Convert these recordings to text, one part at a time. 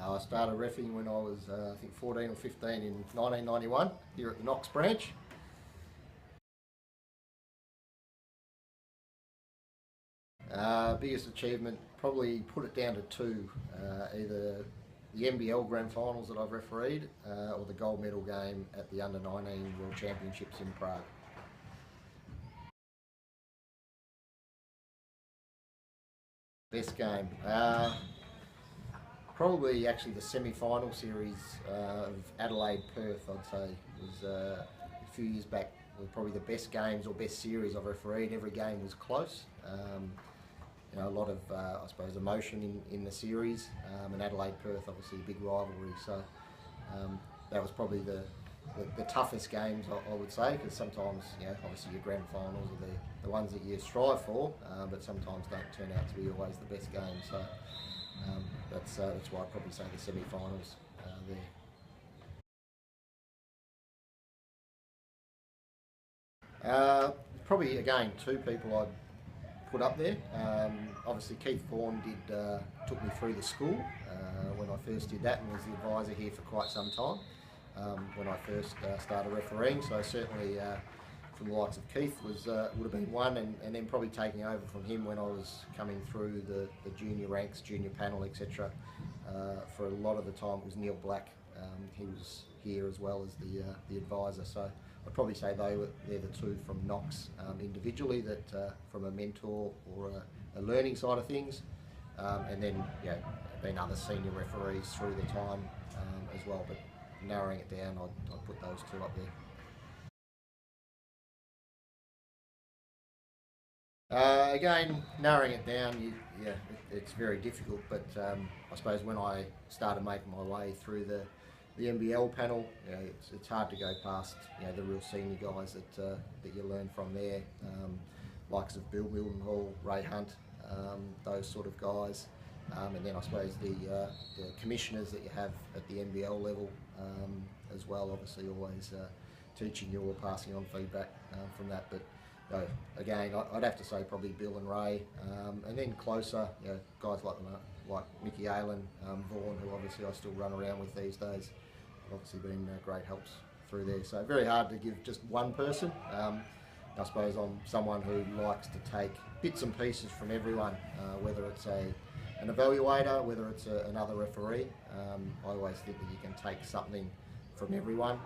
I started reffing when I was, I think, 14 or 15 in 1991 here at the Knox branch. Biggest achievement, probably put it down to two, either the NBL Grand Finals that I've refereed or the gold medal game at the Under-19 World Championships in Prague. Best game? Probably actually the semi-final series of Adelaide-Perth, I'd say. It was a few years back. It was probably the best games or best series I've refereed. Every game was close. You know, a lot of, I suppose, emotion in the series, and Adelaide-Perth, obviously a big rivalry. So that was probably the toughest games, I would say, because sometimes, you know, obviously your grand finals are the ones that you strive for, but sometimes don't turn out to be always the best games. So that's why I'd probably say the semi-finals there. Probably, again, two people I'd put up there. Obviously Keith Vaughan took me through the school when I first did that, and was the advisor here for quite some time when I first started refereeing. So certainly from the likes of Keith would have been one, and then probably taking over from him when I was coming through the junior ranks, junior panel, etc. For a lot of the time it was Neil Black. He was here as well as the advisor. So I'd probably say they're the two from Knox individually, that from a mentor or a learning side of things, and then been other senior referees through the time as well. But narrowing it down, I'd put those two up there. Again, narrowing it down, it's very difficult. But I suppose when I started making my way through the NBL panel, it's hard to go past the real senior guys that you learn from there, likes of Bill Mildenhall, Ray Hunt, those sort of guys, and then I suppose the commissioners that you have at the NBL level as well. Obviously, always teaching you or passing on feedback from that. But again, I'd have to say probably Bill and Ray, and then closer, guys like Mickey Aylan, Vaughan, who obviously I still run around with these days. Have obviously been great helps through there. So very hard to give just one person. I suppose I'm someone who likes to take bits and pieces from everyone, whether it's an evaluator, whether it's another referee. I always think that you can take something from everyone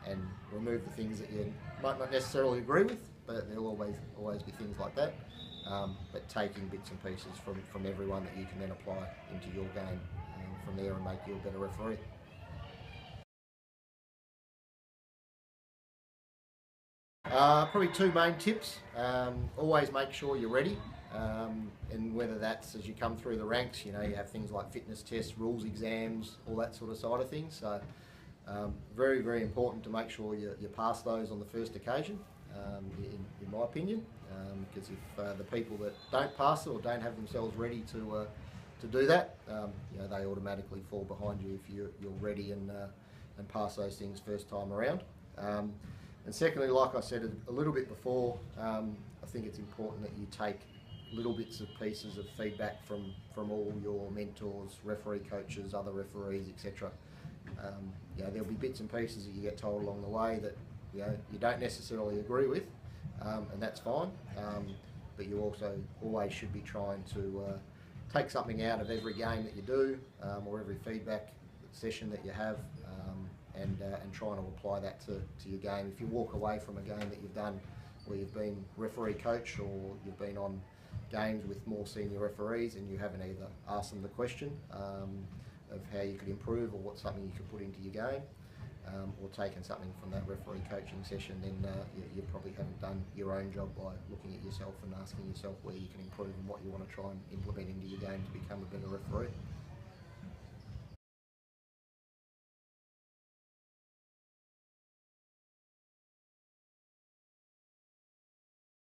and remove the things that you might not necessarily agree with, but there'll always be things like that. But taking bits and pieces from everyone that you can then apply into your game from there and make you a better referee. Probably two main tips. Always make sure you're ready, and whether that's as you come through the ranks, you have things like fitness tests, rules exams, all that sort of side of things. So very, very important to make sure you pass those on the first occasion, in my opinion, because if the people that don't pass it or don't have themselves ready to do that, they automatically fall behind you if you're ready and pass those things first time around. And secondly, like I said a little bit before, I think it's important that you take little bits of pieces of feedback from all your mentors, referee coaches, other referees, etc. There'll be bits and pieces that you get told along the way that you don't necessarily agree with, and that's fine. But you also always should be trying to take something out of every game that you do, or every feedback session that you have, and trying to apply that to your game. If you walk away from a game that you've done where you've been referee coach, or you've been on games with more senior referees and you haven't either asked them the question of how you could improve or what's something you could put into your game, or taken something from that referee coaching session, then you probably haven't done your own job by looking at yourself and asking yourself where you can improve and what you want to try and implement into your game to become a better referee.